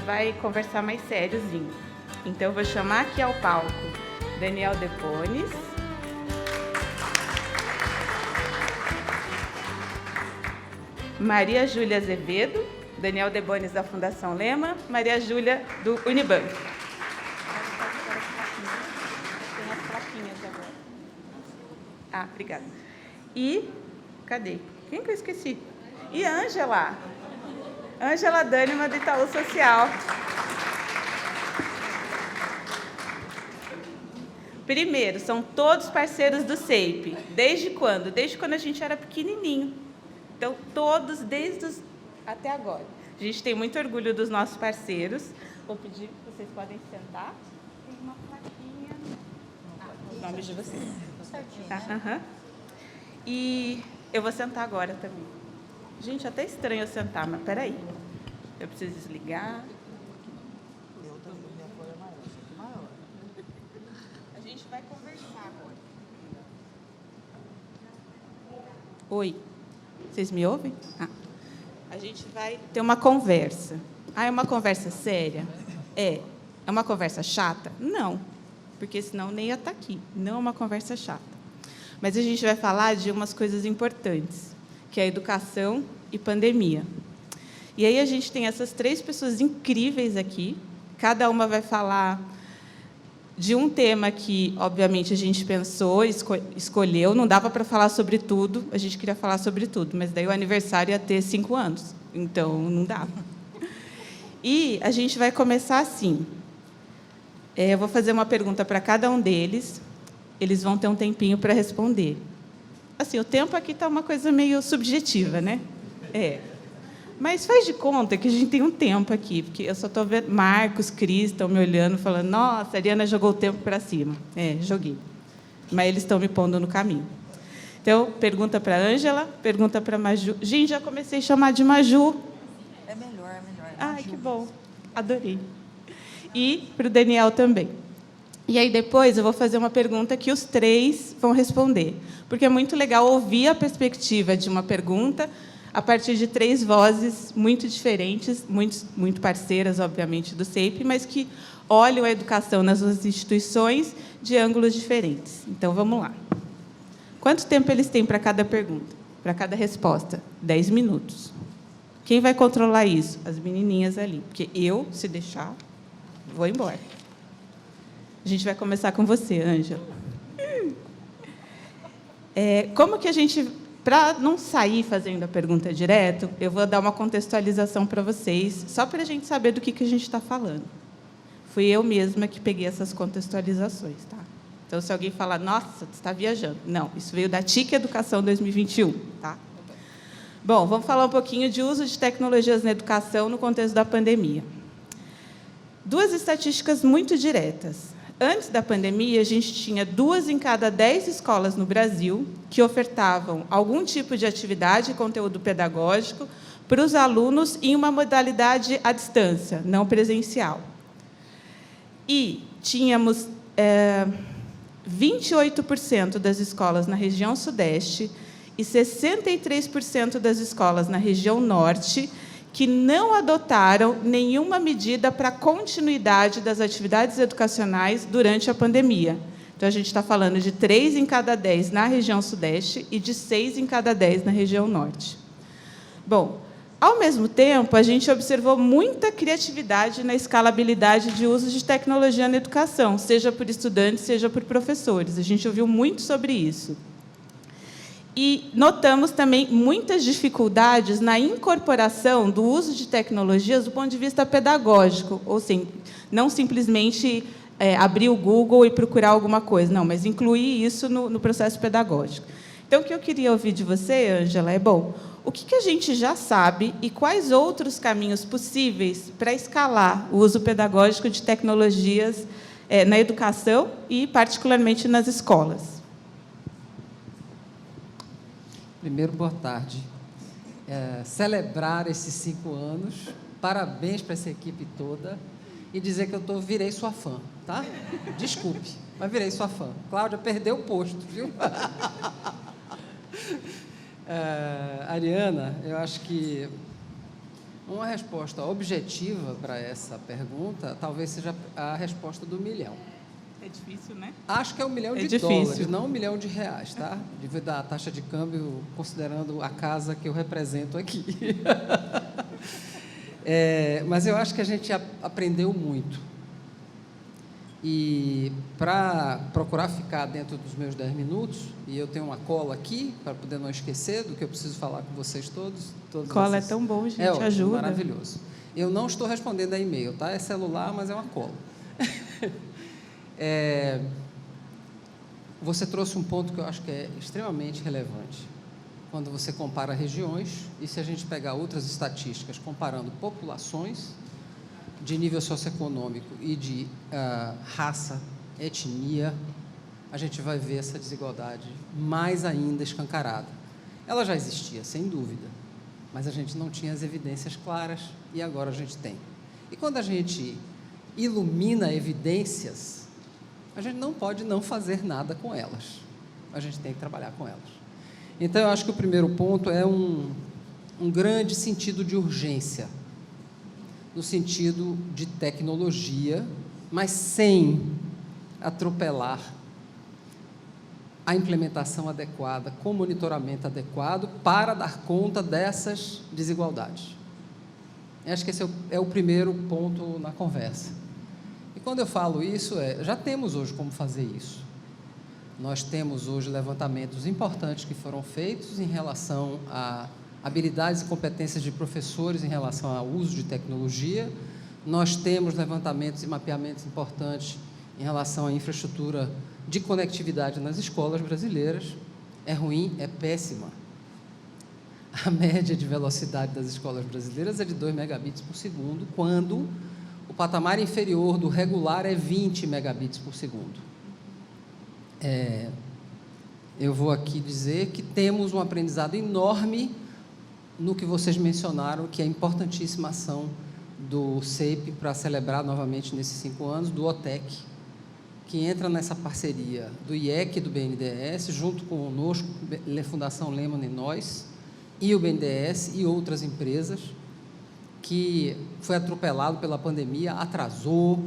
vai conversar mais sériozinho. Então, eu vou chamar aqui ao palco Daniel Depones, Maria Júlia Azevedo, Daniel Debones da Fundação Lema, Maria Júlia do Unibanco. Tem as plaquinhas agora. Ah, obrigada. E, cadê? Quem que eu esqueci? E a Ângela. Ângela Dânima do Itaú Social. Primeiro, são todos parceiros do SEIP. Desde quando? Desde quando a gente era pequenininho. Então, todos, até agora. A gente tem muito orgulho dos nossos parceiros. Vou pedir, vocês podem sentar. Tem uma plaquinha. Os nomes de vocês. Certinho. E eu vou sentar agora também. Gente, até estranho eu sentar, mas peraí. Eu preciso desligar. A gente vai conversar agora. Oi. Vocês me ouvem? A gente vai ter uma conversa. É uma conversa séria? É uma conversa chata? Não, porque senão nem ia estar aqui. Não é uma conversa chata. Mas a gente vai falar de umas coisas importantes, que é a educação e pandemia. E aí a gente tem essas 3 pessoas incríveis aqui. Cada uma vai falar de um tema que, obviamente, a gente pensou, escolheu. Não dava para falar sobre tudo, a gente queria falar sobre tudo, mas daí o aniversário ia ter 5 anos, então não dava. E a gente vai começar assim. Eu vou fazer uma pergunta para cada um deles, eles vão ter um tempinho para responder. Assim, o tempo aqui está uma coisa meio subjetiva, né? Mas faz de conta que a gente tem um tempo aqui, porque eu só estou vendo Marcos, Cris estão me olhando, falando, nossa, a Ariana jogou o tempo para cima. Joguei. Mas eles estão me pondo no caminho. Então, pergunta para a Ângela, pergunta para a Maju. Gente, já comecei a chamar de Maju. É melhor. Ai, que bom. Adorei. E para o Daniel também. E aí, depois, eu vou fazer uma pergunta que os 3 vão responder. Porque é muito legal ouvir a perspectiva de uma pergunta a partir de 3 vozes muito diferentes, muito parceiras, obviamente, do SEIP, mas que olham a educação nas suas instituições de ângulos diferentes. Então, vamos lá. Quanto tempo eles têm para cada pergunta? Para cada resposta? 10 minutos. Quem vai controlar isso? As menininhas ali. Porque eu, se deixar, vou embora. A gente vai começar com você, Ângela. Como que a gente... Para não sair fazendo a pergunta direto, eu vou dar uma contextualização para vocês, só para a gente saber do que a gente está falando. Fui eu mesma que peguei essas contextualizações. Tá? Então, se alguém falar, nossa, você está viajando. Não, isso veio da TIC Educação 2021. Tá? Bom, vamos falar um pouquinho de uso de tecnologias na educação no contexto da pandemia. 2 estatísticas muito diretas. Antes da pandemia, a gente tinha 2 em cada 10 escolas no Brasil que ofertavam algum tipo de atividade e conteúdo pedagógico para os alunos em uma modalidade à distância, não presencial. E tínhamos 28% das escolas na região Sudeste e 63% das escolas na região Norte que não adotaram nenhuma medida para a continuidade das atividades educacionais durante a pandemia. Então, a gente está falando de 3 em cada 10 na região Sudeste e de 6 em cada 10 na região Norte. Bom, ao mesmo tempo, a gente observou muita criatividade na escalabilidade de uso de tecnologia na educação, seja por estudantes, seja por professores. A gente ouviu muito sobre isso. E notamos também muitas dificuldades na incorporação do uso de tecnologias do ponto de vista pedagógico, ou seja, não simplesmente abrir o Google e procurar alguma coisa, não, mas incluir isso no processo pedagógico. Então, o que eu queria ouvir de você, Ângela, o que a gente já sabe e quais outros caminhos possíveis para escalar o uso pedagógico de tecnologias na educação e, particularmente, nas escolas? Primeiro, boa tarde. Celebrar esses 5 anos, parabéns para essa equipe toda e dizer que eu virei sua fã, tá? Desculpe, mas virei sua fã. Cláudia perdeu o posto, viu? Ariana, eu acho que Uma resposta objetiva para essa pergunta talvez seja a resposta do 1 milhão. É difícil, né? Acho que é 1 milhão de dólares, não 1 milhão de reais, tá? Devido à taxa de câmbio, considerando a casa que eu represento aqui. Mas eu acho que a gente aprendeu muito. E para procurar ficar dentro dos meus 10 minutos, e eu tenho uma cola aqui, para poder não esquecer do que eu preciso falar com vocês todos. Cola é tão bom, gente, ótimo, ajuda. Maravilhoso. Eu não estou respondendo a e-mail, tá? É celular, mas é uma cola. Você trouxe um ponto que eu acho que é extremamente relevante. Quando você compara regiões, e se a gente pegar outras estatísticas, comparando populações de nível socioeconômico e de raça, etnia, a gente vai ver essa desigualdade mais ainda escancarada. Ela já existia, sem dúvida, mas a gente não tinha as evidências claras e agora a gente tem. E quando a gente ilumina evidências, a gente não pode não fazer nada com elas. A gente tem que trabalhar com elas. Então, eu acho que o primeiro ponto é um grande sentido de urgência, no sentido de tecnologia, mas sem atropelar a implementação adequada, com monitoramento adequado, para dar conta dessas desigualdades. Eu acho que esse é o primeiro ponto na conversa. E quando eu falo isso, já temos hoje como fazer isso. Nós temos hoje levantamentos importantes que foram feitos em relação a habilidades e competências de professores em relação ao uso de tecnologia. Nós temos levantamentos e mapeamentos importantes em relação à infraestrutura de conectividade nas escolas brasileiras. É ruim, é péssima. A média de velocidade das escolas brasileiras é de 2 megabits por segundo, quando o patamar inferior do regular é 20 megabits por segundo. Eu vou aqui dizer que temos um aprendizado enorme no que vocês mencionaram, que é a importantíssima ação do CEIP para celebrar novamente nesses 5 anos, do OTEC, que entra nessa parceria do IEC e do BNDES, junto conosco, a Fundação Lehman e nós, e o BNDES e outras empresas, que foi atropelado pela pandemia, atrasou,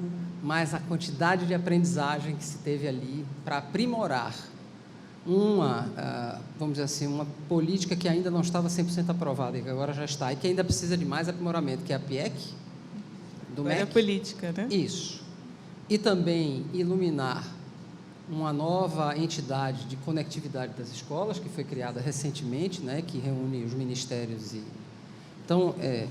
mas a quantidade de aprendizagem que se teve ali para aprimorar vamos dizer assim, uma política que ainda não estava 100% aprovada e que agora já está, e que ainda precisa de mais aprimoramento, que é a PIEC, do MEC. É a política, né? Isso. E também iluminar uma nova entidade de conectividade das escolas, que foi criada recentemente, né, que reúne os ministérios. Então, é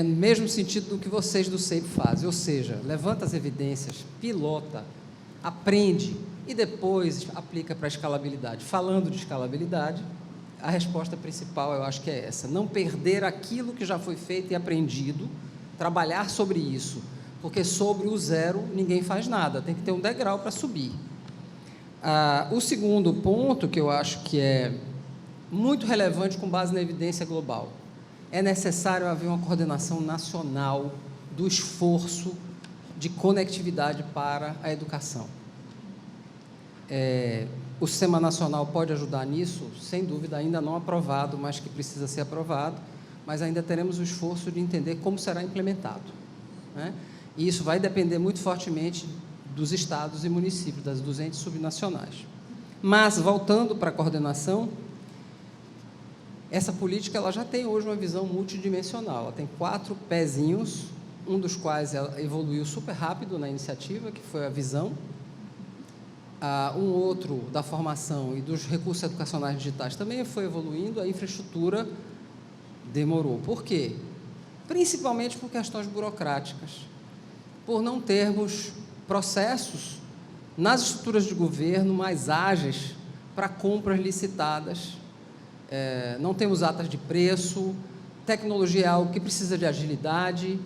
no mesmo sentido do que vocês do CEIP fazem, ou seja, levanta as evidências, pilota, aprende e depois aplica para a escalabilidade. Falando de escalabilidade, a resposta principal eu acho que é essa: não perder aquilo que já foi feito e aprendido, trabalhar sobre isso, porque sobre o zero ninguém faz nada, tem que ter um degrau para subir. O segundo ponto, que eu acho que é muito relevante com base na evidência global, é necessário haver uma coordenação nacional do esforço de conectividade para a educação. O Sistema Nacional pode ajudar nisso, sem dúvida, ainda não aprovado, mas que precisa ser aprovado, mas ainda teremos o esforço de entender como será implementado, né? E isso vai depender muito fortemente dos estados e municípios, das 200 subnacionais. Mas, voltando para a coordenação, essa política ela já tem hoje uma visão multidimensional, ela tem 4 pezinhos, um dos quais ela evoluiu super rápido na iniciativa, que foi a visão. Um outro da formação e dos recursos educacionais digitais também foi evoluindo, a infraestrutura demorou. Por quê? Principalmente por questões burocráticas, por não termos processos nas estruturas de governo mais ágeis para compras licitadas, não temos atas de preço, tecnologia é algo que precisa de agilidade.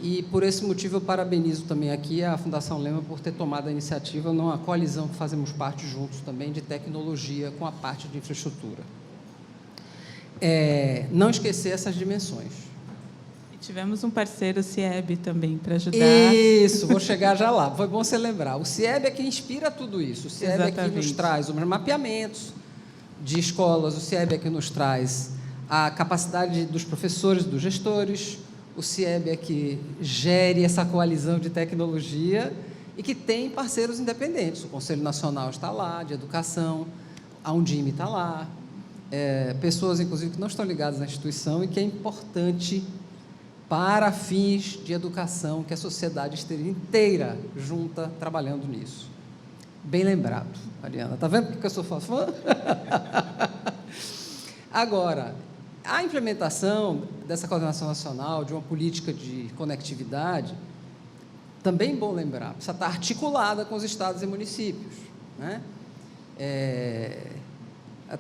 E, por esse motivo, eu parabenizo também aqui a Fundação Lehman por ter tomado a iniciativa numa coalizão que fazemos parte juntos também de tecnologia com a parte de infraestrutura. Não esquecer essas dimensões. E tivemos um parceiro, o CIEB, também, para ajudar. Isso, vou chegar já lá. Foi bom você lembrar. O CIEB é que inspira tudo isso. O CIEB é que nos traz os mapeamentos de escolas, o CIEB é que nos traz a capacidade dos professores, dos gestores. o CIEB é que gere essa coalizão de tecnologia e que tem parceiros independentes. O Conselho Nacional está lá, de Educação, a Undime está lá, pessoas, inclusive, que não estão ligadas à instituição e que é importante para fins de educação que a sociedade esteja inteira junta trabalhando nisso. Bem lembrado, Mariana. Está vendo porque eu sou fã? Agora, a implementação dessa coordenação nacional, de uma política de conectividade, também é bom lembrar, precisa estar articulada com os estados e municípios, né?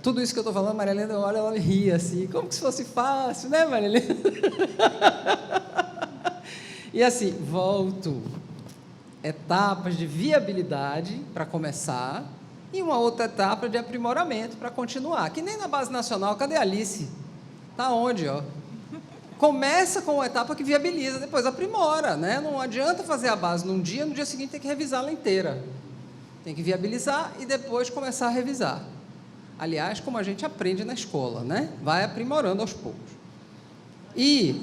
Tudo isso que eu estou falando, Maria Helena olha, ela ri assim, como que se fosse fácil, né, Maria Helena? E assim, volto, etapas de viabilidade para começar e uma outra etapa de aprimoramento para continuar, que nem na base nacional, cadê a Alice? Está onde, ó? Começa com uma etapa que viabiliza, depois aprimora, né? Não adianta fazer a base num dia, no dia seguinte tem que revisá-la inteira. Tem que viabilizar e depois começar a revisar. Aliás, como a gente aprende na escola, né? Vai aprimorando aos poucos. E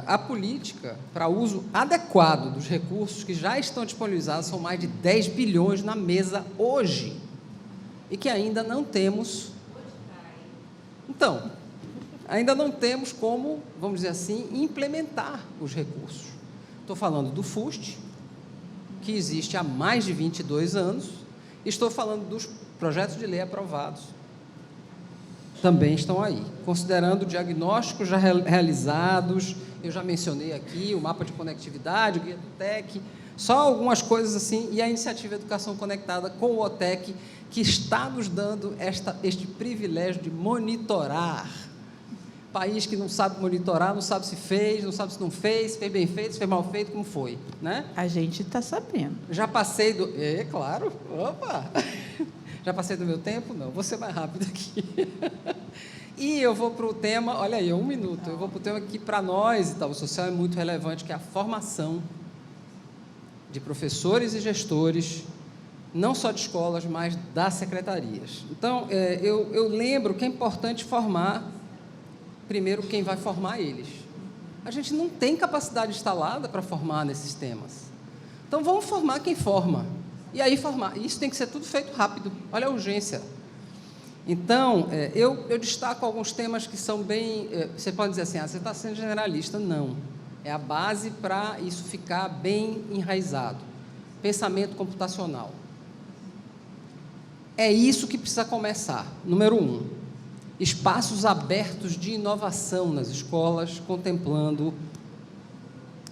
a política para uso adequado dos recursos que já estão disponibilizados, são mais de 10 bilhões na mesa hoje, e que ainda não temos. Então, ainda não temos como, vamos dizer assim, implementar os recursos. Estou falando do FUST, que existe há mais de 22 anos, estou falando dos projetos de lei aprovados, também estão aí, considerando diagnósticos já realizados, eu já mencionei aqui, o mapa de conectividade, o guia do TEC, só algumas coisas assim, e a iniciativa Educação Conectada com o OTEC, que está nos dando este privilégio de monitorar. País que não sabe monitorar, não sabe se fez, não sabe se não fez, se fez bem feito, se fez mal feito, como foi, né? A gente está sabendo. Já passei do... claro, opa! Já passei do meu tempo? Não, vou ser mais rápido aqui. E eu vou para o tema, olha aí, 1 minuto, eu vou para o tema que para nós, Itaú Social, é muito relevante, que é a formação de professores e gestores, não só de escolas, mas das secretarias. Então, eu lembro que é importante formar, primeiro, quem vai formar eles. A gente não tem capacidade instalada para formar nesses temas. Então, vamos formar quem forma. E aí formar. Isso tem que ser tudo feito rápido. Olha a urgência. Então, eu destaco alguns temas que são bem... você pode dizer assim, você está sendo generalista. Não. É a base para isso ficar bem enraizado. Pensamento computacional. É isso que precisa começar. Número 1. Espaços abertos de inovação nas escolas, contemplando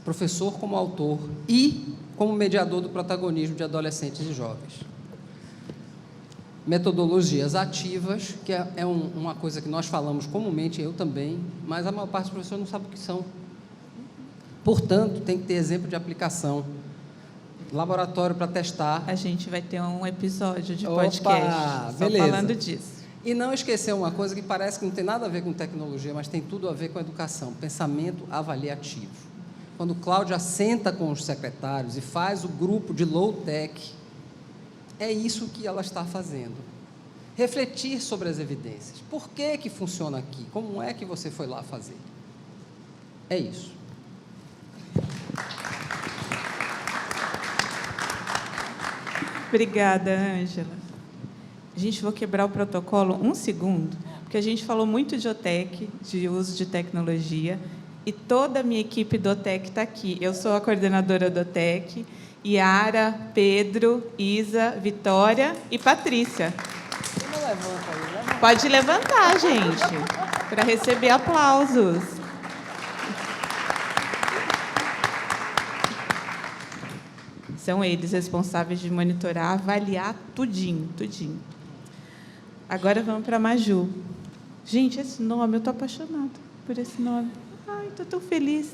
professor como autor e como mediador do protagonismo de adolescentes e jovens. Metodologias ativas, que é uma coisa que nós falamos comumente, eu também, mas a maior parte dos professores não sabe o que são. Portanto, tem que ter exemplo de aplicação. Laboratório para testar. A gente vai ter um episódio de podcast só beleza. Falando disso. E não esquecer uma coisa que parece que não tem nada a ver com tecnologia, mas tem tudo a ver com educação, pensamento avaliativo. Quando Cláudia senta com os secretários e faz o grupo de low-tech, é isso que ela está fazendo. Refletir sobre as evidências. Por que funciona aqui? Como é que você foi lá fazer? É isso. Obrigada, Ângela. Gente, vou quebrar o protocolo 1 segundo, porque a gente falou muito de OTEC, de uso de tecnologia, e toda a minha equipe do OTEC está aqui. Eu sou a coordenadora do OTEC, Yara, Pedro, Isa, Vitória e Patrícia. Pode levantar, gente, para receber aplausos. São eles responsáveis de monitorar, avaliar tudinho, tudinho. Agora vamos para a Maju. Gente, esse nome, eu estou apaixonada por esse nome. Ai, estou tão feliz.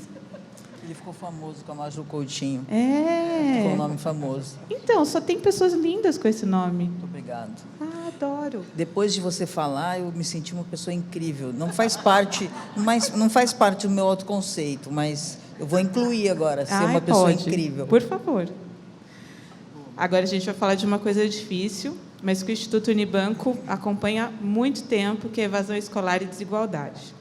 Ele ficou famoso com a Maju Coutinho. Ficou um nome famoso. Então, só tem pessoas lindas com esse nome. Muito obrigado. Adoro. Depois de você falar, eu me senti uma pessoa incrível. Não faz parte do meu autoconceito, mas eu vou incluir agora, ser uma pessoa incrível. Por favor. Agora a gente vai falar de uma coisa difícil, mas que o Instituto Unibanco acompanha há muito tempo, que é evasão escolar e desigualdade.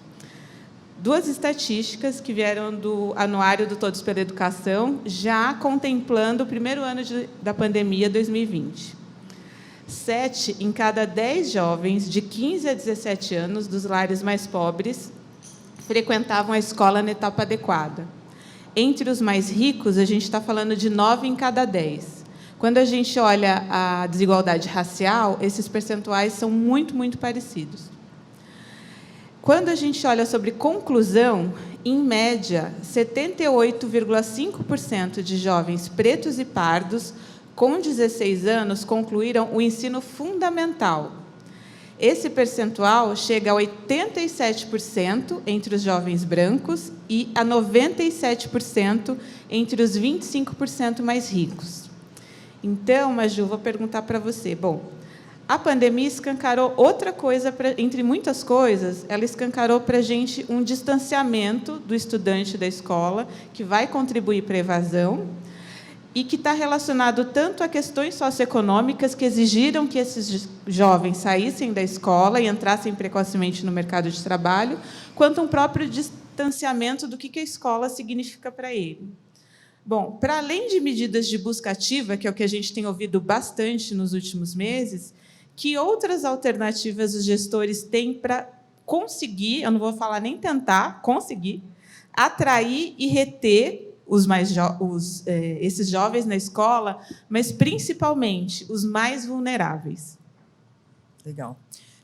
duas estatísticas que vieram do Anuário do Todos pela Educação, já contemplando o primeiro ano da pandemia 2020. 7 em cada 10 jovens de 15 a 17 anos dos lares mais pobres frequentavam a escola na etapa adequada. Entre os mais ricos, a gente está falando de 9 em cada 10. Quando a gente olha a desigualdade racial, esses percentuais são muito, muito parecidos. Quando a gente olha sobre conclusão, em média, 78,5% de jovens pretos e pardos com 16 anos concluíram o ensino fundamental. Esse percentual chega a 87% entre os jovens brancos e a 97% entre os 25% mais ricos. Então, Maju, vou perguntar para você. Bom, a pandemia escancarou outra coisa, entre muitas coisas, ela escancarou para a gente um distanciamento do estudante da escola, que vai contribuir para a evasão, e que está relacionado tanto a questões socioeconômicas que exigiram que esses jovens saíssem da escola e entrassem precocemente no mercado de trabalho, quanto um próprio distanciamento do que a escola significa para ele. Bom, para além de medidas de busca ativa, que é o que a gente tem ouvido bastante nos últimos meses, que outras alternativas os gestores têm para conseguir, eu não vou falar nem tentar, conseguir, atrair e reter esses jovens na escola, mas, principalmente, os mais vulneráveis? Legal.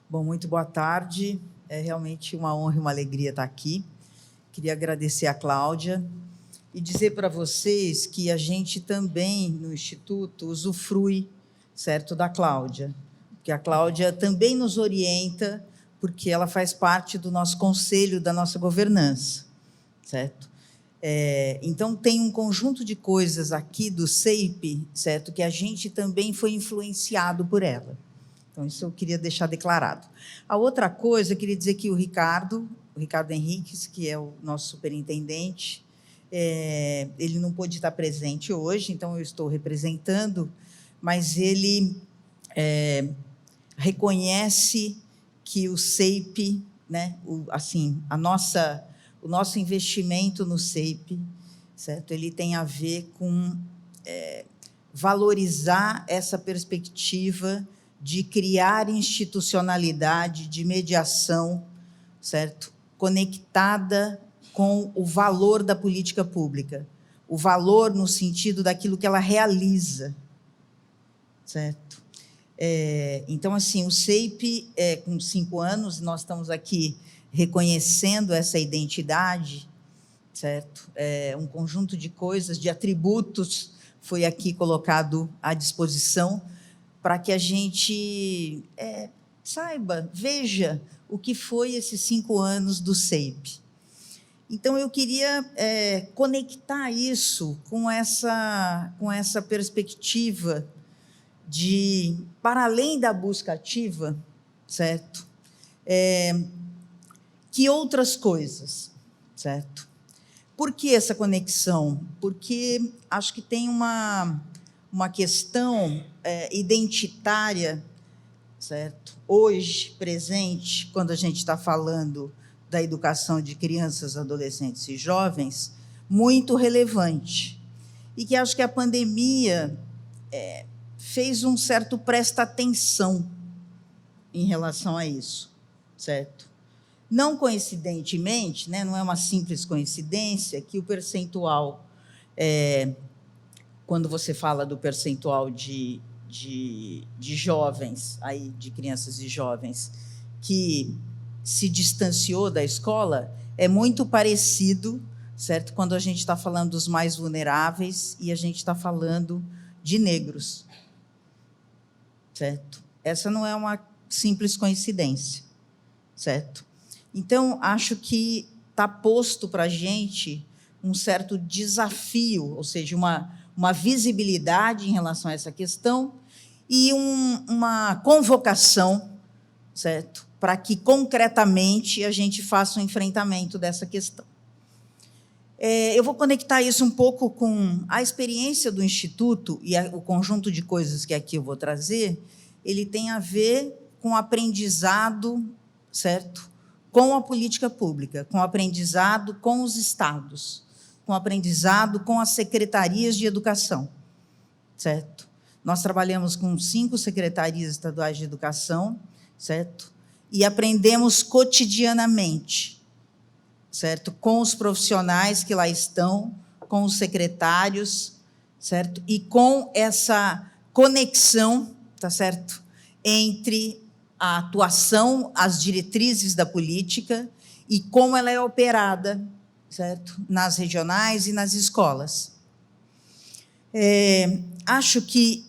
Bom, muito boa tarde. É realmente uma honra e uma alegria estar aqui. Queria agradecer a Cláudia e dizer para vocês que a gente também, no Instituto, usufrui, certo, da Cláudia, porque a Cláudia também nos orienta, porque ela faz parte do nosso conselho, da nossa governança, certo? Então, tem um conjunto de coisas aqui do CEIP, certo, que a gente também foi influenciado por ela. Então, isso eu queria deixar declarado. A outra coisa, eu queria dizer que o Ricardo Henriques, que é o nosso superintendente, ele não pôde estar presente hoje, então eu estou representando, mas ele reconhece que o CEIP, né, o nosso investimento no CEIP, certo? Ele tem a ver com valorizar essa perspectiva de criar institucionalidade de mediação, certo? Conectada com o valor da política pública, o valor no sentido daquilo que ela realiza, certo? Então, assim, o CEIP, com 5 anos, nós estamos aqui reconhecendo essa identidade, certo? Um conjunto de coisas, de atributos, foi aqui colocado à disposição para que a gente saiba, veja o que foi esses 5 anos do CEIP. Então, eu queria conectar isso com essa perspectiva de, para além da busca ativa, certo? Que outras coisas, certo? Por que essa conexão? Porque acho que tem uma questão identitária, certo? Hoje, presente, quando a gente está falando da educação de crianças, adolescentes e jovens, muito relevante. E que acho que a pandemia fez um certo presta-atenção em relação a isso, certo? Não coincidentemente, né, não é uma simples coincidência que o percentual, quando você fala do percentual de jovens, aí, de crianças e jovens, que se distanciou da escola, é muito parecido, certo? Quando a gente está falando dos mais vulneráveis e a gente está falando de negros, certo? Essa não é uma simples coincidência, certo? Então, acho que está posto para a gente um certo desafio, ou seja, uma visibilidade em relação a essa questão e uma convocação, certo? Para que, concretamente, a gente faça um enfrentamento dessa questão. Eu vou conectar isso um pouco com a experiência do Instituto e o conjunto de coisas que aqui eu vou trazer, ele tem a ver com aprendizado, certo? com a política pública, com o aprendizado com os estados, com o aprendizado com as secretarias de educação, certo? Nós trabalhamos com 5 secretarias estaduais de educação, certo? E aprendemos cotidianamente, certo? Com os profissionais que lá estão, com os secretários, certo? E com essa conexão, tá certo? Entre a atuação, as diretrizes da política e como ela é operada, certo? Nas regionais e nas escolas. Acho que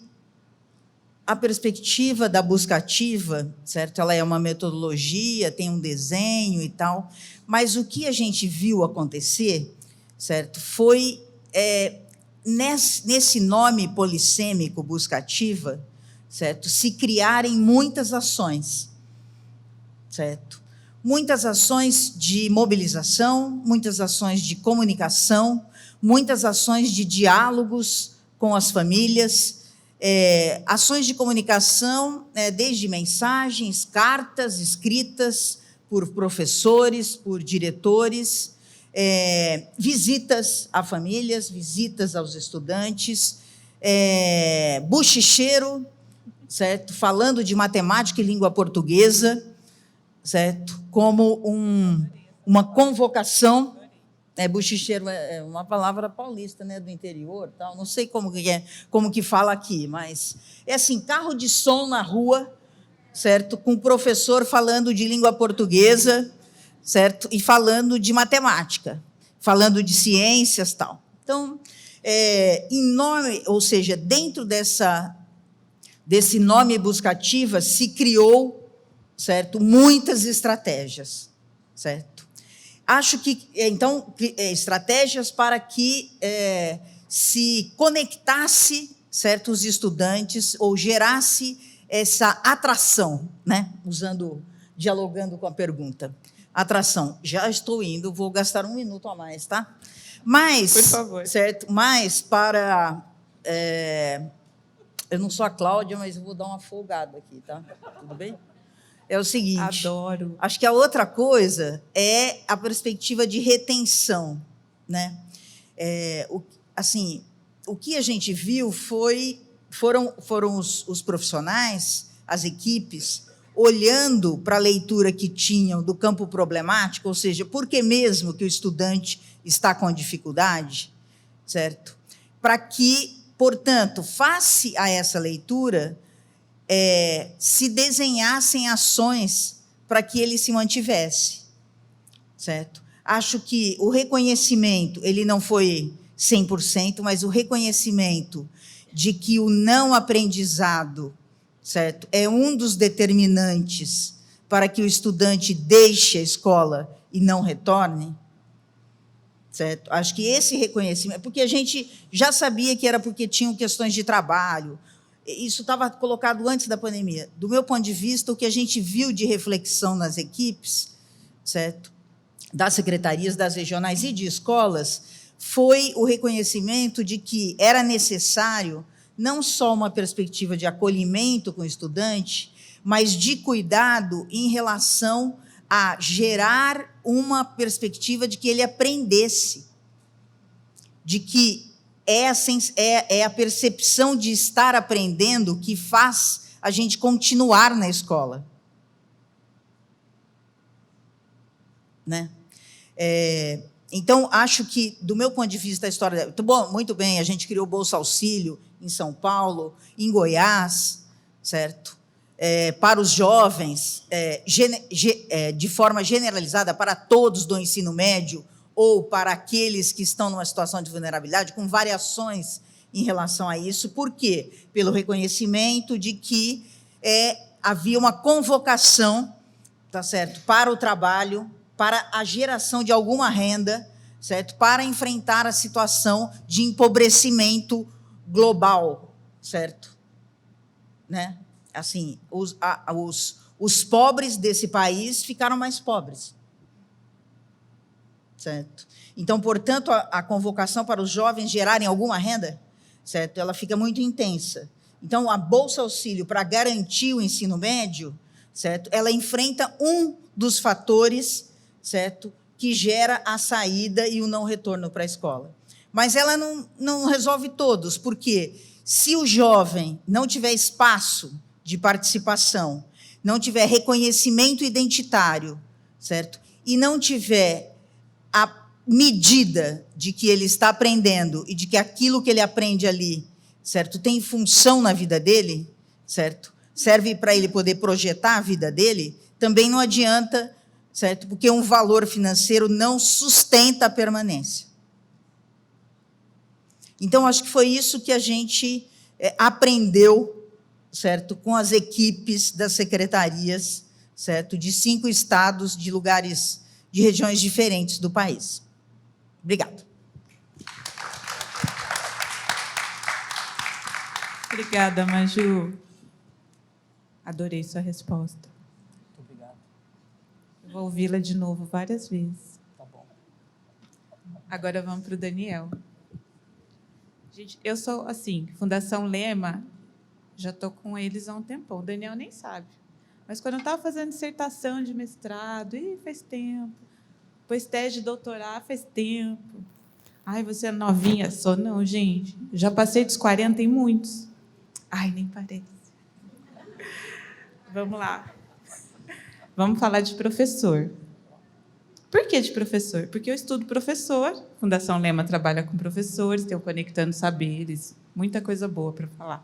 a perspectiva da busca ativa, certo? Ela é uma metodologia, tem um desenho e tal, mas o que a gente viu acontecer, certo? Foi nesse nome polissêmico, busca ativa, certo? Se criarem muitas ações, certo? Muitas ações de mobilização, muitas ações de comunicação, muitas ações de diálogos com as famílias, ações de comunicação, desde mensagens, cartas escritas por professores, por diretores, visitas a famílias, visitas aos estudantes, buchicheiro, certo? Falando de matemática e língua portuguesa, certo? Como uma convocação. Buchicheiro é uma palavra paulista, né, do interior, tal. Não sei como que fala aqui, mas é assim, carro de som na rua, certo? Com o professor falando de língua portuguesa, certo? E falando de matemática, falando de ciências, tal. Então, ou seja, dentro desse nome busca ativa se criou, certo? Muitas estratégias, certo? Acho que, então, estratégias para que se conectasse, certo, os estudantes, ou gerasse essa atração, né? Dialogando com a pergunta. Atração. Já estou indo, vou gastar 1 minuto a mais, tá? Mas, por favor. Certo? Mas para... eu não sou a Cláudia, mas eu vou dar uma folgada aqui, tá? Tudo bem? É o seguinte... Adoro. Acho que a outra coisa é a perspectiva de retenção, né? O que a gente viu foram os profissionais, as equipes, olhando para a leitura que tinham do campo problemático, ou seja, por que mesmo que o estudante está com dificuldade, certo? Para que, portanto, face a essa leitura, se desenhassem ações para que ele se mantivesse, certo? Acho que o reconhecimento, ele não foi 100%, mas o reconhecimento de que o não aprendizado, certo, é um dos determinantes para que o estudante deixe a escola e não retorne, certo? Acho que esse reconhecimento, porque a gente já sabia que era porque tinham questões de trabalho, isso estava colocado antes da pandemia. Do meu ponto de vista, o que a gente viu de reflexão nas equipes, certo, das secretarias, das regionais e de escolas, foi o reconhecimento de que era necessário não só uma perspectiva de acolhimento com o estudante, mas de cuidado em relação a gerar uma perspectiva de que ele aprendesse, de que é a percepção de estar aprendendo que faz a gente continuar na escola, né? Então, acho que, do meu ponto de vista, a história... Muito bem, a gente criou o Bolsa Auxílio em São Paulo, em Goiás, certo? Para os jovens, de forma generalizada, para todos do ensino médio, ou para aqueles que estão numa situação de vulnerabilidade, com variações em relação a isso. Por quê? Pelo reconhecimento de que havia uma convocação, tá certo, para o trabalho, para a geração de alguma renda, certo, para enfrentar a situação de empobrecimento global, certo? Né? Assim, os pobres desse país ficaram mais pobres. Certo? Então, portanto, a convocação para os jovens gerarem alguma renda, certo? Ela fica muito intensa. Então, a Bolsa Auxílio, para garantir o ensino médio, certo? Ela enfrenta um dos fatores, certo, que gera a saída e o não retorno para a escola. Mas ela não resolve todos, porque se o jovem não tiver espaço de participação, não tiver reconhecimento identitário, certo? E não tiver a medida de que ele está aprendendo e de que aquilo que ele aprende ali, certo, tem função na vida dele, certo? Serve para ele poder projetar a vida dele, também não adianta, certo? Porque um valor financeiro não sustenta a permanência. Então, acho que foi isso que a gente aprendeu, certo, com as equipes das secretarias, certo, de 5 estados, de lugares, de regiões diferentes do país. Obrigada. Obrigada, Maju. Adorei sua resposta. Muito obrigado. Eu vou ouvi-la de novo várias vezes. Tá bom. Agora vamos para o Daniel. Gente, eu sou, assim, Fundação Lema, já estou com eles há um tempão. O Daniel nem sabe. Mas quando eu estava fazendo dissertação de mestrado, faz tempo. Depois tese de doutorado, faz tempo. Ai, você é novinha? Sou não, gente. Já passei dos 40 em muitos. Ai, nem parece. Vamos lá. Vamos falar de professor. Por que de professor? Porque eu estudo professor, Fundação Lema trabalha com professores, tem o Conectando Saberes, muita coisa boa para falar.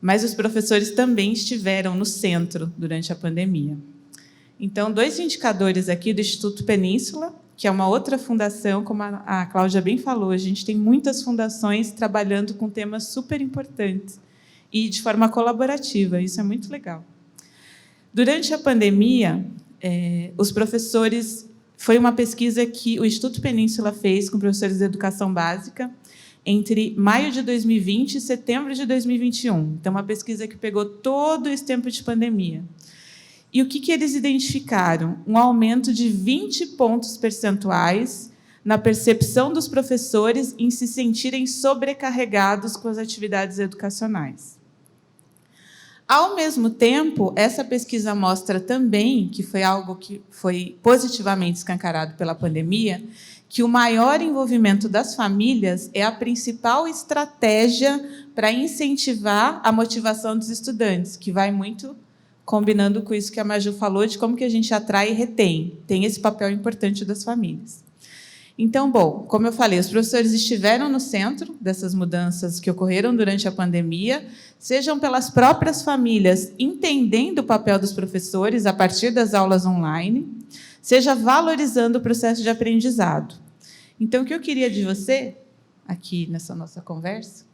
Mas os professores também estiveram no centro durante a pandemia. Então, 2 indicadores aqui do Instituto Península, que é uma outra fundação, como a Cláudia bem falou, a gente tem muitas fundações trabalhando com temas super importantes e de forma colaborativa, isso é muito legal. Durante a pandemia, os professores... Foi uma pesquisa que o Instituto Península fez com professores de educação básica entre maio de 2020 e setembro de 2021. Então, uma pesquisa que pegou todo esse tempo de pandemia. E o que eles identificaram? Um aumento de 20 pontos percentuais na percepção dos professores em se sentirem sobrecarregados com as atividades educacionais. Ao mesmo tempo, essa pesquisa mostra também, que foi algo que foi positivamente escancarado pela pandemia, que o maior envolvimento das famílias é a principal estratégia para incentivar a motivação dos estudantes, que vai muito combinando com isso que a Maju falou, de como que a gente atrai e retém. Tem esse papel importante das famílias. Então, bom, como eu falei, os professores estiveram no centro dessas mudanças que ocorreram durante a pandemia, sejam pelas próprias famílias entendendo o papel dos professores a partir das aulas online, seja valorizando o processo de aprendizado. Então, o que eu queria de você, aqui nessa nossa conversa,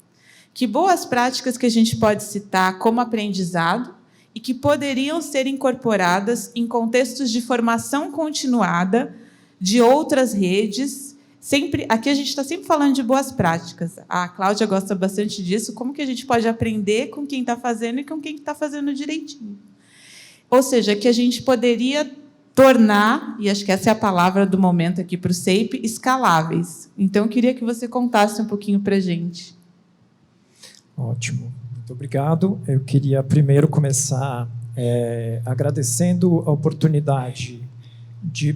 que boas práticas que a gente pode citar como aprendizado e que poderiam ser incorporadas em contextos de formação continuada de outras redes. Aqui a gente está sempre falando de boas práticas. A Cláudia gosta bastante disso. Como que a gente pode aprender com quem está fazendo e com quem está fazendo direitinho? Ou seja, que a gente poderia tornar, e acho que essa é a palavra do momento aqui para o SEIP, escaláveis. Então, eu queria que você contasse um pouquinho para a gente. Ótimo, muito obrigado. Eu queria primeiro começar agradecendo a oportunidade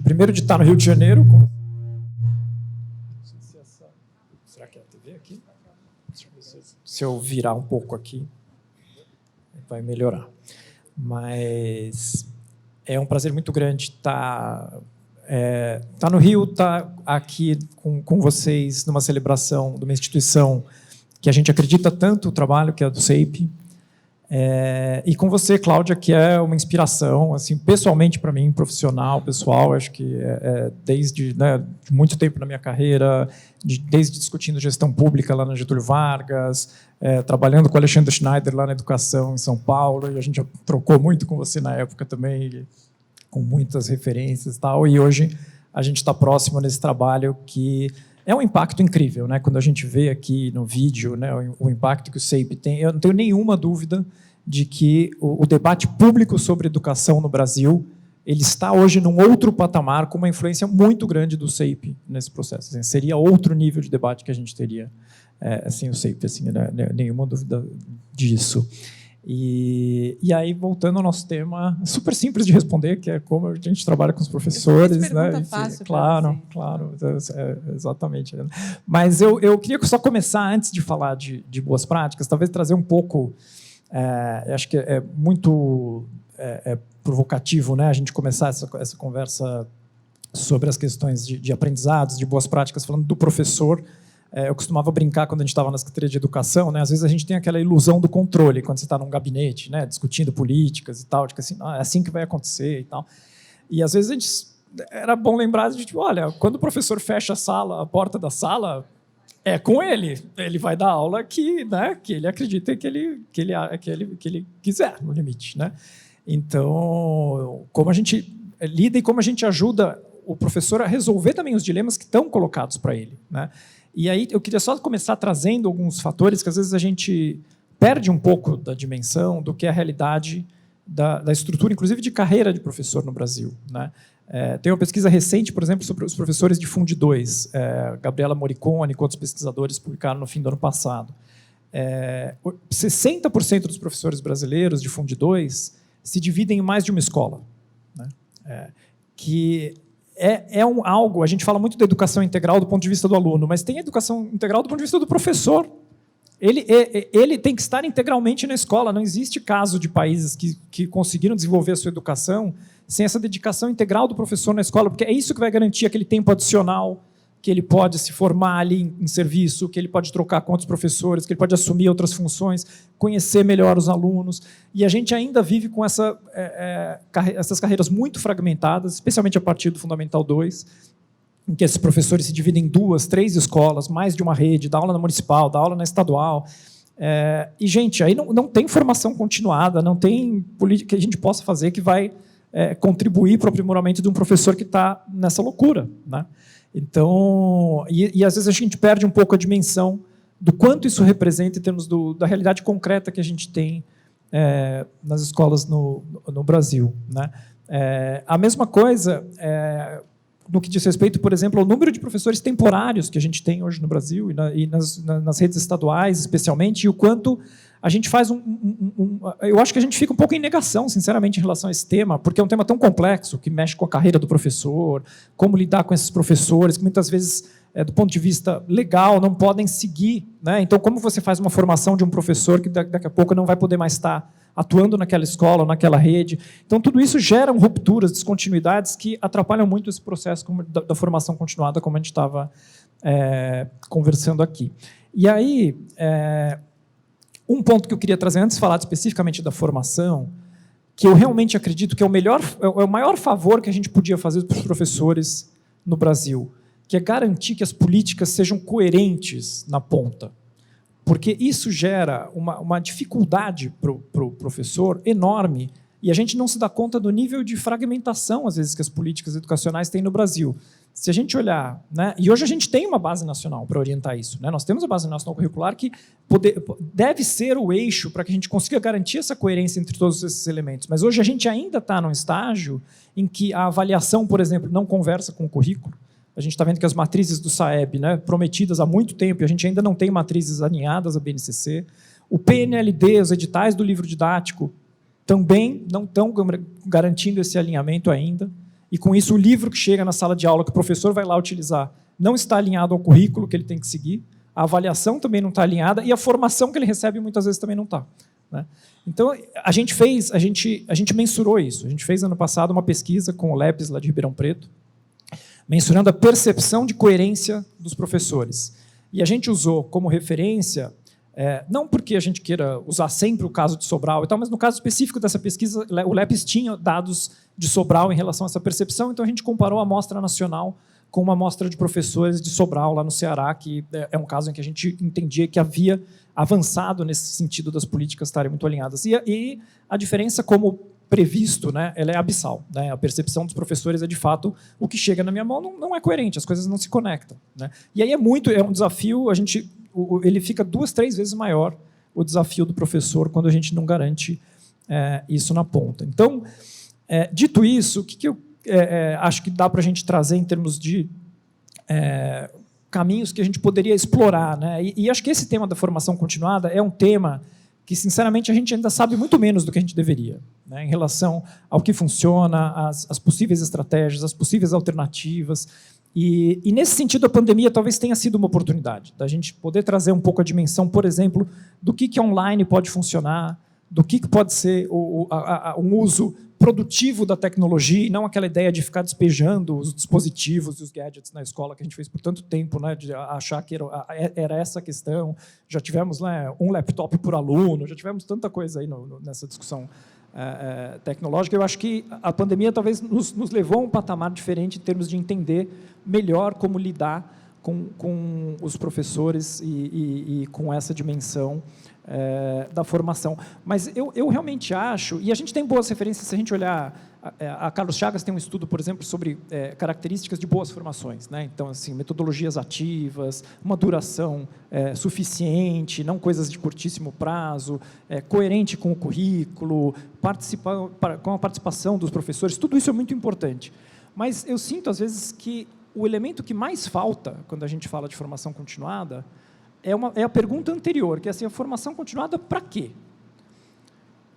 primeiro de estar no Rio de Janeiro. Será que é a TV aqui? Se eu virar um pouco aqui, vai melhorar. Mas é um prazer muito grande estar no Rio, estar aqui com vocês numa celebração de uma instituição que a gente acredita tanto o trabalho, que é a do SEIP, e com você, Cláudia, que é uma inspiração, assim, pessoalmente para mim, profissional, pessoal, acho que desde muito tempo na minha carreira, desde discutindo gestão pública lá na Getúlio Vargas, trabalhando com o Alexandre Schneider lá na educação em São Paulo, e a gente já trocou muito com você na época também, com muitas referências e tal, e hoje a gente está próximo nesse trabalho que é um impacto incrível, né? Quando a gente vê aqui no vídeo, né, o impacto que o SEIP tem, eu não tenho nenhuma dúvida de que o debate público sobre educação no Brasil ele está hoje num outro patamar, com uma influência muito grande do SEIP nesse processo. Assim, seria outro nível de debate que a gente teria sem o SEIP, assim, né? Nenhuma dúvida disso. E aí, voltando ao nosso tema, super simples de responder, que é como a gente trabalha com os professores. Pergunta Né? fácil Claro, claro, exatamente. Mas eu queria só começar, antes de falar de boas práticas, talvez trazer um pouco, acho que é muito provocativo, né, a gente começar essa conversa sobre as questões de aprendizados, de boas práticas, falando do professor. Eu costumava brincar quando a gente estava na Secretaria de Educação, né? Às vezes a gente tem aquela ilusão do controle quando você está num gabinete, né? Discutindo políticas e tal, de que assim, é assim que vai acontecer e tal. E às vezes era bom lembrar de tipo, olha, quando o professor fecha a porta da sala, é com ele. Ele vai dar aula que ele acredita que ele quiser, no limite, né? Então, como a gente lida e como a gente ajuda o professor a resolver também os dilemas que estão colocados para ele, né? E aí eu queria só começar trazendo alguns fatores que às vezes a gente perde um pouco da dimensão do que é a realidade da estrutura, inclusive de carreira de professor no Brasil, né? Tem uma pesquisa recente, por exemplo, sobre os professores de Fundi 2, Gabriela Moricone, com outros pesquisadores publicaram no fim do ano passado. 60% dos professores brasileiros de Fundi 2 se dividem em mais de uma escola, né? Que algo, a gente fala muito da educação integral do ponto de vista do aluno, mas tem a educação integral do ponto de vista do professor. Ele tem que estar integralmente na escola. Não existe caso de países que conseguiram desenvolver a sua educação sem essa dedicação integral do professor na escola, porque é isso que vai garantir aquele tempo adicional que ele pode se formar ali em serviço, que ele pode trocar com outros professores, que ele pode assumir outras funções, conhecer melhor os alunos. E a gente ainda vive com essas carreiras muito fragmentadas, especialmente a partir do Fundamental 2, em que esses professores se dividem em 2, 3 escolas, mais de uma rede, dá aula na municipal, dá aula na estadual. E, gente, aí não tem formação continuada, não tem política que a gente possa fazer que vai contribuir para o aprimoramento de um professor que está nessa loucura, né? Então, e às vezes a gente perde um pouco a dimensão do quanto isso representa em termos da realidade concreta que a gente tem nas escolas no Brasil, né? A mesma coisa no que diz respeito, por exemplo, ao número de professores temporários que a gente tem hoje no Brasil e nas redes estaduais, especialmente, e o quanto a gente faz eu acho que a gente fica um pouco em negação, sinceramente, em relação a esse tema, porque é um tema tão complexo, que mexe com a carreira do professor, como lidar com esses professores, que muitas vezes, do ponto de vista legal, não podem seguir, né? Então, como você faz uma formação de um professor que daqui a pouco não vai poder mais estar atuando naquela escola ou naquela rede? Então, tudo isso gera rupturas, descontinuidades que atrapalham muito esse processo da formação continuada, como a gente estava conversando aqui. E aí, um ponto que eu queria trazer antes de falar especificamente da formação, que eu realmente acredito que é o maior favor que a gente podia fazer para os professores no Brasil, que é garantir que as políticas sejam coerentes na ponta. Porque isso gera uma dificuldade para o professor enorme, e a gente não se dá conta do nível de fragmentação, às vezes, que as políticas educacionais têm no Brasil. Se a gente olhar, né, e hoje a gente tem uma base nacional para orientar isso, né? Nós temos a base nacional curricular que deve ser o eixo para que a gente consiga garantir essa coerência entre todos esses elementos. Mas hoje a gente ainda está num estágio em que a avaliação, por exemplo, não conversa com o currículo. A gente está vendo que as matrizes do SAEB, né, prometidas há muito tempo, e a gente ainda não tem matrizes alinhadas à BNCC. O PNLD, os editais do livro didático, também não estão garantindo esse alinhamento ainda. E, com isso, o livro que chega na sala de aula, que o professor vai lá utilizar, não está alinhado ao currículo que ele tem que seguir, a avaliação também não está alinhada e a formação que ele recebe, muitas vezes, também não está, né? Então, a gente mensurou isso. A gente fez, ano passado, uma pesquisa com o LEPES, lá de Ribeirão Preto, mensurando a percepção de coerência dos professores. E a gente usou como referência, não porque a gente queira usar sempre o caso de Sobral e tal, mas no caso específico dessa pesquisa, o LEPES tinha dados de Sobral em relação a essa percepção, então a gente comparou a amostra nacional com uma amostra de professores de Sobral, lá no Ceará, que é um caso em que a gente entendia que havia avançado nesse sentido das políticas estarem muito alinhadas. E a diferença, como previsto, né, ela é abissal, né? A percepção dos professores é, de fato, o que chega na minha mão não é coerente, as coisas não se conectam, né? E aí é um desafio, ele fica 2, 3 vezes maior, o desafio do professor, quando a gente não garante isso na ponta. Então, dito isso, o que eu acho que dá para a gente trazer em termos de caminhos que a gente poderia explorar, né? E acho que esse tema da formação continuada é um tema que, sinceramente, a gente ainda sabe muito menos do que a gente deveria, né, em relação ao que funciona, as possíveis estratégias, as possíveis alternativas. E, nesse sentido, a pandemia talvez tenha sido uma oportunidade da gente poder trazer um pouco a dimensão, por exemplo, do que online pode funcionar, do que pode ser um uso produtivo da tecnologia, e não aquela ideia de ficar despejando os dispositivos e os gadgets na escola que a gente fez por tanto tempo, né, de achar que era essa a questão. Já tivemos, né, um laptop por aluno, já tivemos tanta coisa aí nessa discussão tecnológica. Eu acho que a pandemia talvez nos levou a um patamar diferente em termos de entender melhor como lidar com os professores e com essa dimensão da formação. Mas eu realmente acho, e a gente tem boas referências, se a gente olhar, a Carlos Chagas tem um estudo, por exemplo, sobre características de boas formações, né? Então, assim, metodologias ativas, uma duração suficiente, não coisas de curtíssimo prazo, coerente com o currículo, com a participação dos professores, tudo isso é muito importante. Mas eu sinto, às vezes, que o elemento que mais falta, quando a gente fala de formação continuada, é a pergunta anterior, que é assim, a formação continuada para quê?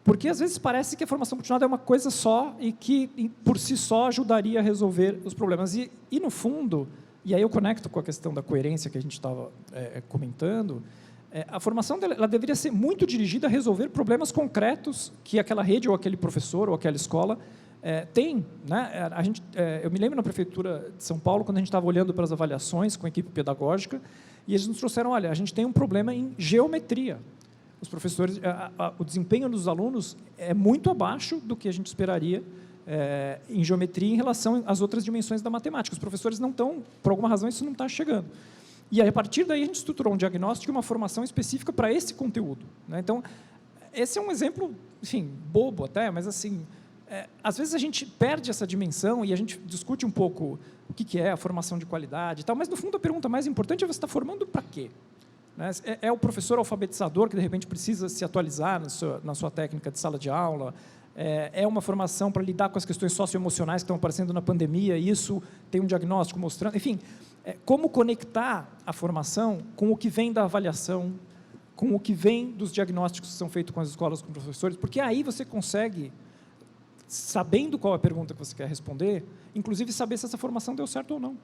Porque, às vezes, parece que a formação continuada é uma coisa só e que, por si só, ajudaria a resolver os problemas. E no fundo, e aí eu conecto com a questão da coerência que a gente estava comentando, a formação ela deveria ser muito dirigida a resolver problemas concretos que aquela rede, ou aquele professor, ou aquela escola tem, né? Eu me lembro na Prefeitura de São Paulo, quando a gente estava olhando para as avaliações com a equipe pedagógica, e eles nos trouxeram, olha, a gente tem um problema em geometria. Os professores, o desempenho dos alunos é muito abaixo do que a gente esperaria em geometria em relação às outras dimensões da matemática. Os professores não estão, por alguma razão, isso não está chegando. E aí, a partir daí, a gente estruturou um diagnóstico e uma formação específica para esse conteúdo, né? Então, esse é um exemplo, enfim, bobo até, mas assim, às vezes a gente perde essa dimensão e a gente discute um pouco o que é a formação de qualidade e tal, mas, no fundo, a pergunta mais importante é: você está formando para quê? É o professor alfabetizador que, de repente, precisa se atualizar na sua técnica de sala de aula? É uma formação para lidar com as questões socioemocionais que estão aparecendo na pandemia, e isso tem um diagnóstico mostrando... Enfim, como conectar a formação com o que vem da avaliação, com o que vem dos diagnósticos que são feitos com as escolas, com os professores, porque aí você consegue, sabendo qual é a pergunta que você quer responder, inclusive saber se essa formação deu certo ou não.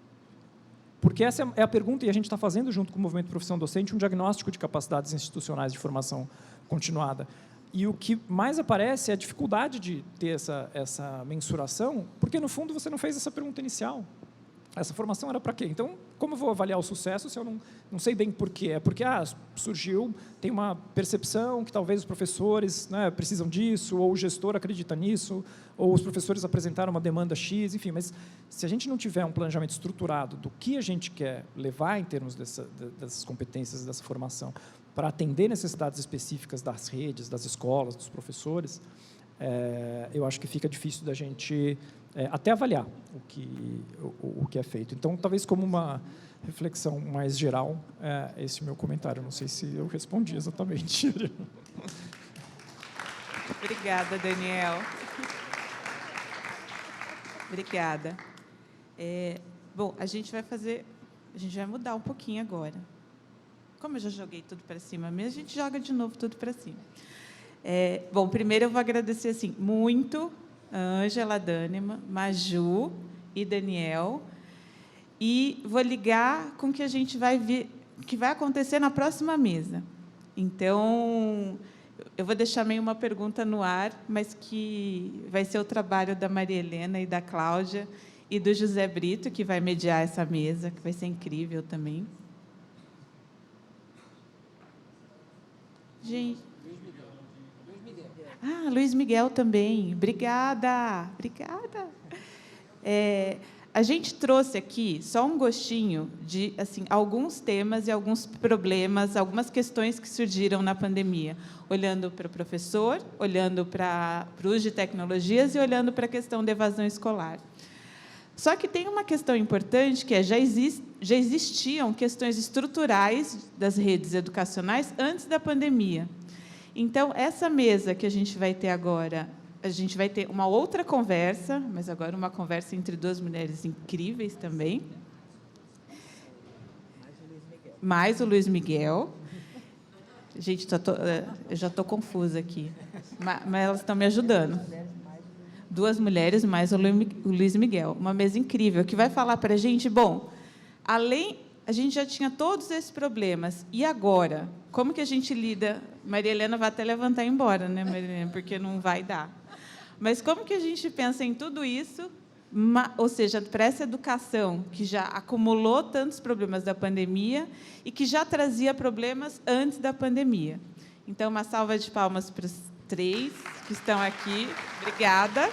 Porque essa é a pergunta, e a gente está fazendo, junto com o Movimento Profissão Docente, um diagnóstico de capacidades institucionais de formação continuada. E o que mais aparece é a dificuldade de ter essa mensuração, porque, no fundo, você não fez essa pergunta inicial. Essa formação era para quê? Então, como eu vou avaliar o sucesso se eu não sei bem por quê? É porque surgiu, tem uma percepção que talvez os professores, né, precisam disso, ou o gestor acredita nisso, ou os professores apresentaram uma demanda X, enfim. Mas, se a gente não tiver um planejamento estruturado do que a gente quer levar em termos dessas competências, dessa formação, para atender necessidades específicas das redes, das escolas, dos professores, eu acho que fica difícil da gente até avaliar o que é feito. Então, talvez como uma reflexão mais geral, esse é o meu comentário. Não sei se eu respondi exatamente. Obrigada, Daniel. Obrigada. Bom, a gente vai mudar um pouquinho agora. Como eu já joguei tudo para cima mesmo, a gente joga de novo tudo para cima. Bom, primeiro eu vou agradecer assim, muito a Ângela, Dânima, Maju e Daniel, e vou ligar com o que a gente que vai acontecer na próxima mesa. Então, eu vou deixar meio uma pergunta no ar, mas que vai ser o trabalho da Maria Helena e da Cláudia e do José Brito, que vai mediar essa mesa, que vai ser incrível também. Gente. Luiz Miguel também. Obrigada. Obrigada. A gente trouxe aqui só um gostinho de assim, alguns temas e alguns problemas, algumas questões que surgiram na pandemia, olhando para o professor, olhando para o uso de tecnologias e olhando para a questão da evasão escolar. Só que tem uma questão importante, que já existiam questões estruturais das redes educacionais antes da pandemia. Então, essa mesa que a gente vai ter agora, a gente vai ter uma outra conversa, mas agora uma conversa entre duas mulheres incríveis também. Mais o Luiz Miguel. Gente, eu já estou confusa aqui. Mas elas estão me ajudando. 2 mulheres mais o Luiz Miguel. Uma mesa incrível, que vai falar para a gente, bom, a gente já tinha todos esses problemas, e agora? Como que a gente lida? Maria Helena vai até levantar e ir embora, né, Maria Helena? Porque não vai dar. Mas como que a gente pensa em tudo isso, ou seja, para essa educação que já acumulou tantos problemas da pandemia e que já trazia problemas antes da pandemia? Então, uma salva de palmas para os 3 que estão aqui. Obrigada.